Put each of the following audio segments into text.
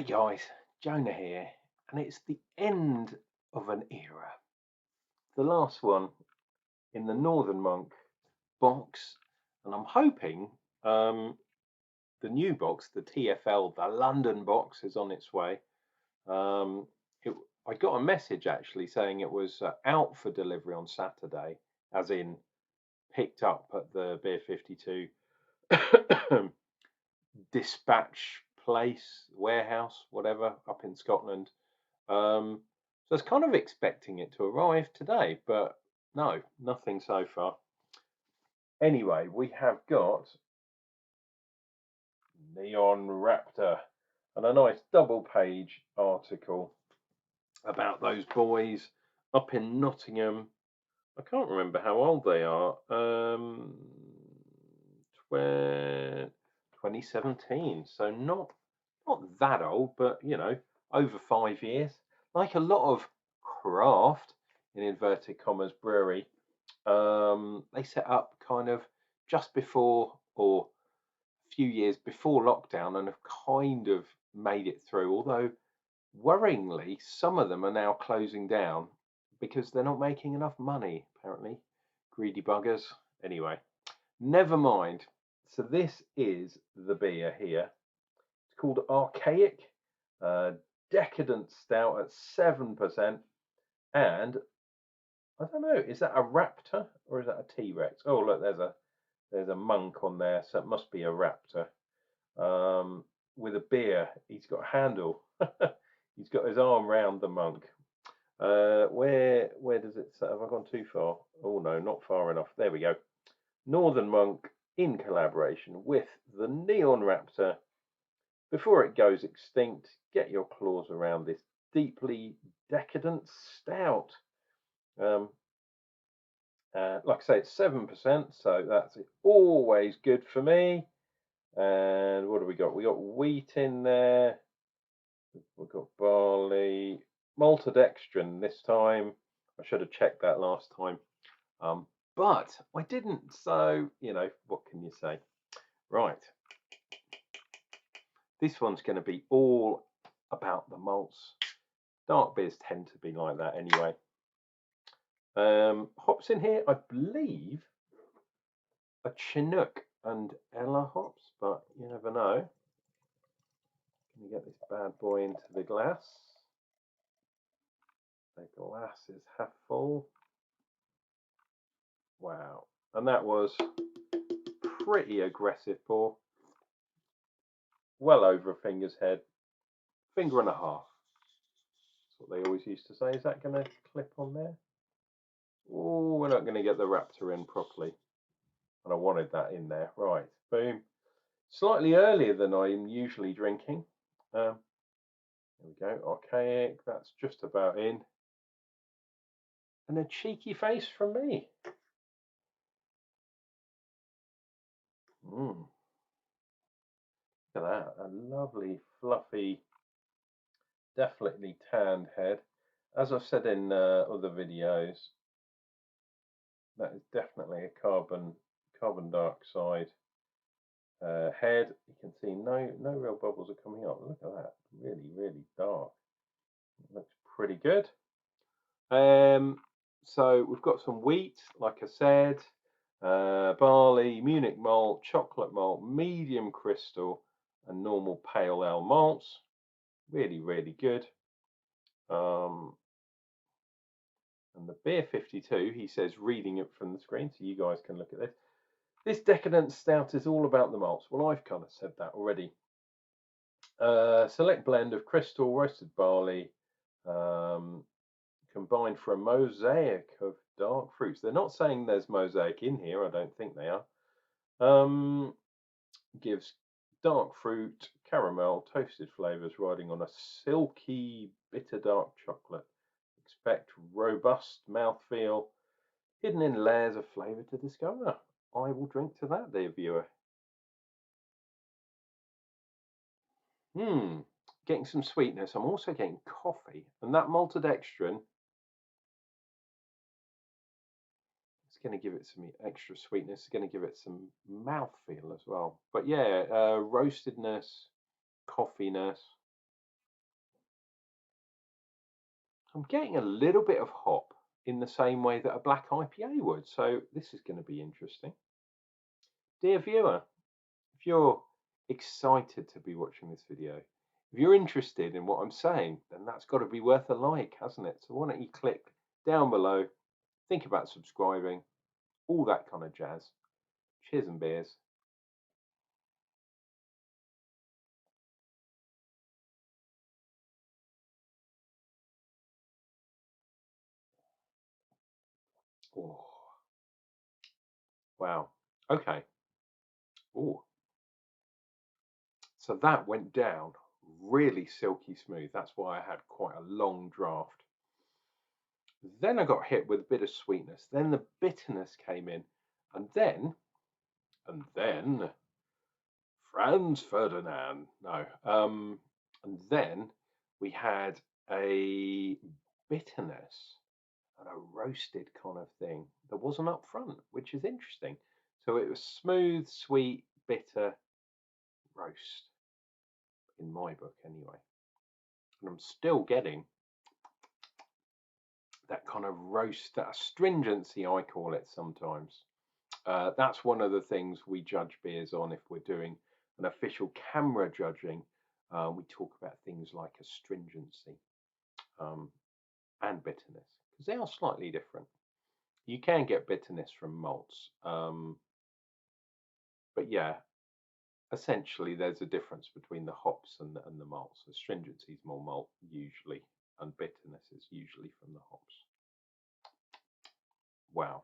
Hey guys, Jonah here, and it's the end of an era. The last one in the Northern Monk box, and I'm hoping the new box, the TFL, the London box, is on its way. Um, I got a message actually saying it was out for delivery on Saturday, as in picked up at the Beer 52 dispatch place, warehouse, whatever, up in Scotland. So I was kind of expecting it to arrive today, but no, nothing so far. Anyway, we have got Neon Raptor and a nice double page article about those boys up in Nottingham. I can't remember how old they are. 2017, so not that old, but you know, over 5 years. Like a lot of craft in inverted commas brewery, they set up kind of just before or a few years before lockdown and have kind of made it through. Although worryingly, some of them are now closing down because they're not making enough money, apparently. Greedy buggers. Anyway, never mind. So this is the beer here. It's called ARCHAIC, Decadent Stout at 7%. And I don't know, is that a raptor or is that a T-Rex? Oh, look, there's a monk on there, so it must be a raptor. With a beer, he's got a handle. He's got his arm round the monk. Where does it say? Have I gone too far? Oh no, not far enough. There we go. Northern Monk in collaboration with the Neon Raptor. Before it goes extinct, get your claws around this deeply decadent stout. Like I say, it's 7%, so that's always good for me. And what do we got? We got wheat in there. We've got barley, maltodextrin this time. I should have checked that last time, but I didn't. So you know, what can you say? Right, this one's going to be all about the malts. Dark beers tend to be like that anyway. Hops in here, I believe, a Chinook and Ella hops, but you never know. Can you get this bad boy into the glass? The glass is half full. Wow, and that was pretty aggressive pour. Well over a finger's head, finger and a half. That's what they always used to say. Is that going to clip on there? Oh, we're not going to get the Raptor in properly. And I wanted that in there. Right, boom. Slightly earlier than I'm usually drinking. There we go, ARCHAIC, that's just about in. And a cheeky face from me. Look at that, a lovely, fluffy, definitely tanned head. As I've said in other videos, that is definitely a carbon dioxide head. You can see no real bubbles are coming up. Look at that, really dark. It looks pretty good. So we've got some wheat, like I said, barley, Munich malt, chocolate malt, medium crystal, and normal pale ale malts. Really good. And the Beer 52, he says, reading it from the screen, so you guys can look at this. This Decadent Stout is all about the malts. Well, I've kind of said that already. Select blend of crystal roasted barley, combined for a mosaic of dark fruits. They're not saying there's mosaic in here. I don't think they are. Gives dark fruit, caramel, toasted flavors riding on a silky, bitter dark chocolate. Expect robust mouthfeel, hidden in layers of flavor to discover. I will drink to that, dear viewer. Getting some sweetness. I'm also getting coffee, and that maltodextrin is going to give it some extra sweetness. It's going to give it some mouthfeel as well. But yeah, roastedness, coffeeness. I'm getting a little bit of hop in the same way that a black IPA would. So this is going to be interesting. Dear viewer, if you're excited to be watching this video, if you're interested in what I'm saying, then that's got to be worth a like, hasn't it? So why don't you click down below, think about subscribing, all that kind of jazz. Cheers and beers. Oh, wow. Okay. Oh, so that went down really silky smooth. That's why I had quite a long draft. Then I got hit with a bit of sweetness. Then the bitterness came in, and then Franz Ferdinand. No, and then we had a bitterness and a roasted kind of thing that wasn't up front, which is interesting. So it was smooth, sweet, bitter, roast in my book, anyway. And I'm still getting that kind of roast, that astringency, I call it sometimes. That's one of the things we judge beers on if we're doing an official camera judging. We talk about things like astringency and bitterness because they are slightly different. You can get bitterness from malts, but yeah, essentially there's a difference between the hops and the malts. Astringency is more malt usually, and bitterness is usually from the hops. Wow.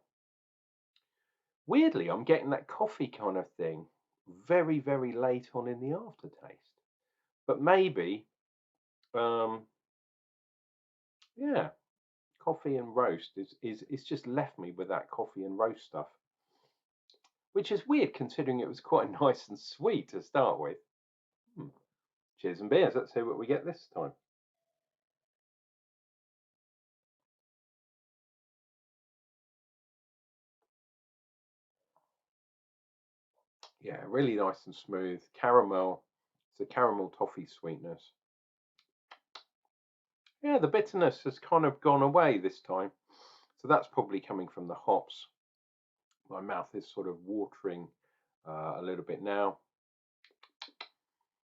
Weirdly, I'm getting that coffee kind of thing very, very late on in the aftertaste. But maybe, yeah, coffee and roast is just left me with that coffee and roast stuff, which is weird considering it was quite nice and sweet to start with. Cheers and beers. Let's see what we get this time. Yeah, really nice and smooth. Caramel. It's a caramel toffee sweetness. Yeah, the bitterness has kind of gone away this time. So that's probably coming from the hops. My mouth is sort of watering a little bit now.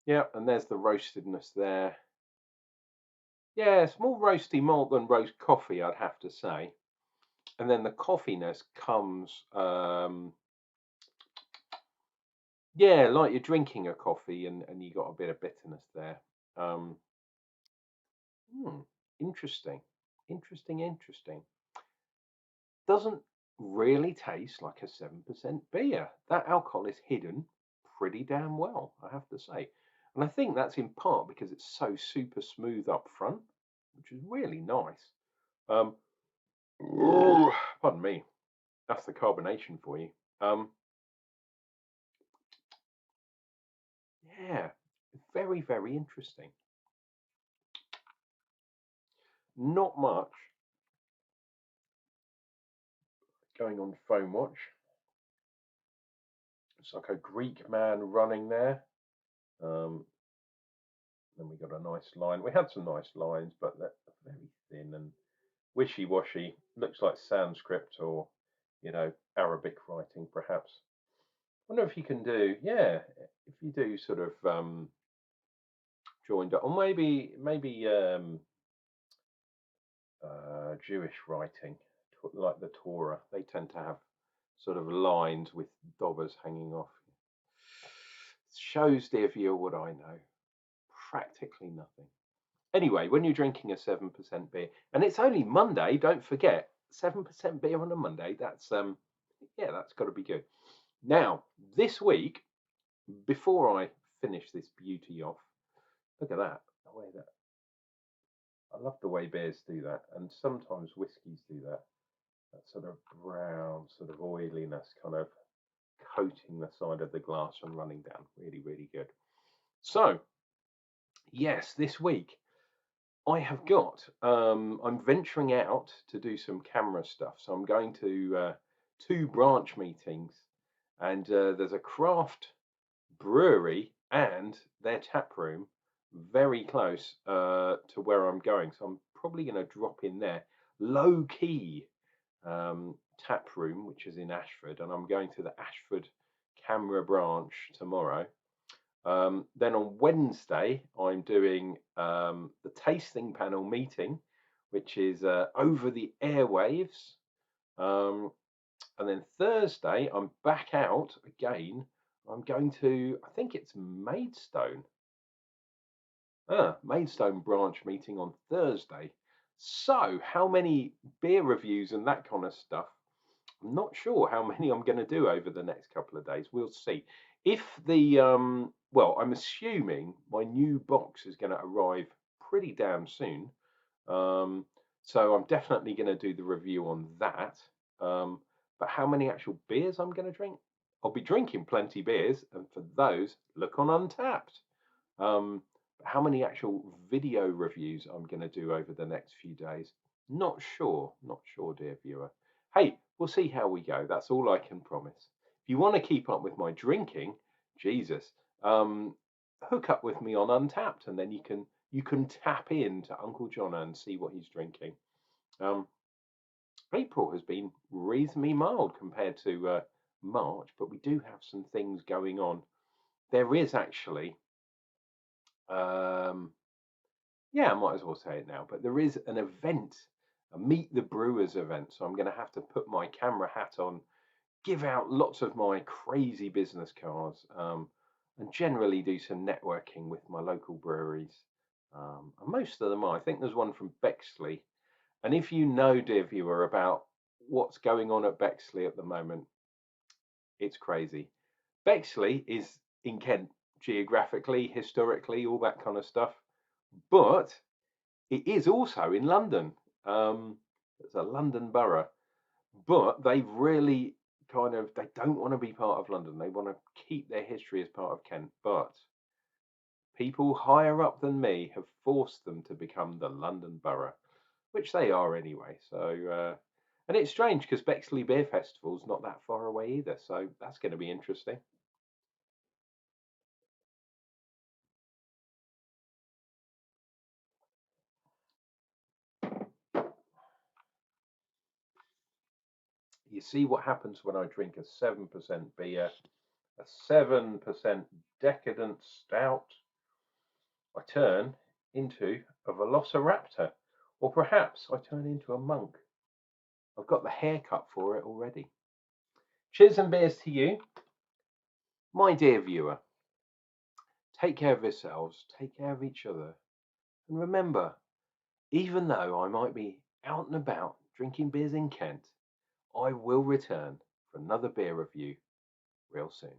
Yeah, and there's the roastedness there. Yeah, it's more roasty malt than roast coffee, I'd have to say. And then the coffeeness comes, yeah, like you're drinking a coffee and you got a bit of bitterness there. Interesting, interesting. Doesn't really taste like a 7% beer. That alcohol is hidden pretty damn well, I have to say. And I think that's in part because it's so super smooth up front, which is really nice. Pardon me, that's the carbonation for you. Yeah, very, very interesting. Not much going on Phone Watch. It's like a Greek man running there. Then we got a nice line. We had some nice lines, but they're very thin and wishy-washy. Looks like Sanskrit or, Arabic writing, perhaps. I wonder if you can do, yeah, if you do sort of joined up, or maybe Jewish writing, like the Torah. They tend to have sort of lines with dobbers hanging off. Shows, dear viewer, what I know. Practically nothing. Anyway, when you're drinking a 7% beer, and it's only Monday, don't forget, 7% beer on a Monday, that's yeah, that's got to be good. Now, this week, before I finish this beauty off, look at that, the way that I love the way beers do that, and sometimes whiskies do that. That sort of brown, sort of oiliness kind of coating the side of the glass and running down. Really, really good. So, yes, this week I have got, I'm venturing out to do some camera stuff. So I'm going to 2 branch meetings, and there's a craft brewery and their tap room very close to where I'm going. So I'm probably going to drop in there. Low key tap room, which is in Ashford, and I'm going to the Ashford Camera branch tomorrow. Then on Wednesday, I'm doing the tasting panel meeting, which is over the airwaves. And then Thursday, I'm back out again. I'm going to, I think it's Maidstone. Maidstone branch meeting on Thursday. So, how many beer reviews and that kind of stuff? I'm not sure how many I'm going to do over the next couple of days. We'll see. If the, well, I'm assuming my new box is going to arrive pretty damn soon. So I'm definitely going to do the review on that. But how many actual beers I'm going to drink? I'll be drinking plenty beers, and for those, look on Untapped. But how many actual video reviews I'm going to do over the next few days? Not sure, dear viewer. Hey, we'll see how we go. That's all I can promise. If you want to keep up with my drinking, Jesus, hook up with me on Untapped, and then you can tap into Unclejona and see what he's drinking. April has been reasonably mild compared to March, but we do have some things going on. There is actually, yeah, I might as well say it now, but there is an event, a Meet the Brewers event. So I'm going to have to put my camera hat on, give out lots of my crazy business cards, and generally do some networking with my local breweries. And most of them are. I think there's one from Bexley. And if you know, dear viewer, about what's going on at Bexley at the moment, it's crazy. Bexley is in Kent geographically, historically, all that kind of stuff. But it is also in London. It's a London borough. But they've really they don't want to be part of London. They want to keep their history as part of Kent. But people higher up than me have forced them to become the London borough, which they are anyway. So, and it's strange because Bexley Beer Festival's not that far away either. So that's going to be interesting. You see what happens when I drink a 7% beer, a 7% Decadent Stout. I turn into a Velociraptor, or perhaps I turn into a monk. I've got the haircut for it already. Cheers and beers to you, my dear viewer. Take care of yourselves, take care of each other, and remember, even though I might be out and about drinking beers in Kent, I will return for another beer review real soon.